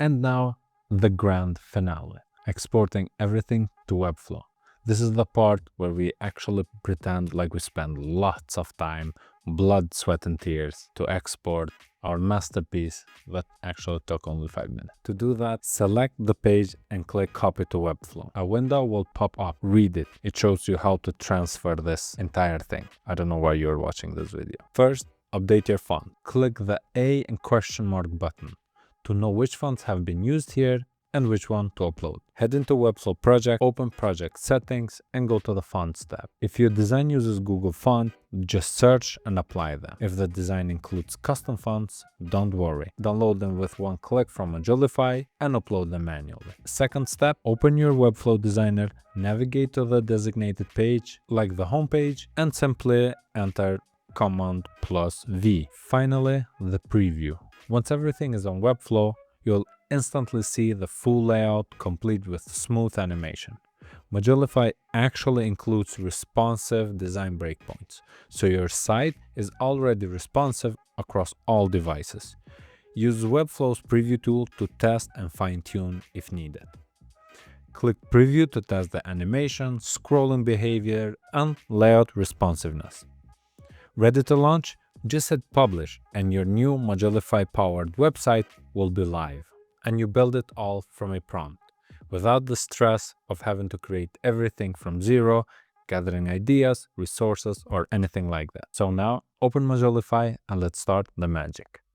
And now, the grand finale, exporting everything to Webflow. This is the part where we actually pretend like we spend lots of time, blood, sweat, and tears to export our masterpiece that actually took only 5 minutes. To do that, select the page and click Copy to Webflow. A window will pop up. Read it. It shows you how to transfer this entire thing. I don't know why you're watching this video. First, update your font. Click the A and question mark button to know which fonts have been used here and which one to upload. Head into Webflow project, open project settings, and go to the fonts tab. If your design uses Google font, just search and apply them. If the design includes custom fonts, don't worry. Download them with one click from Modulify and upload them manually. Second step, open your Webflow designer, navigate to the designated page, like the home page, and simply enter Command plus V. Finally, the preview. Once everything is on Webflow, you'll instantly see the full layout complete with smooth animation. Modulify actually includes responsive design breakpoints, so your site is already responsive across all devices. Use Webflow's preview tool to test and fine-tune if needed. Click Preview to test the animation, scrolling behavior, and layout responsiveness. Ready to launch? Just hit Publish and your new Modulify-powered website will be live. And you build it all from a prompt, without the stress of having to create everything from zero, gathering ideas, resources, or anything like that. So now, open Modulify and let's start the magic.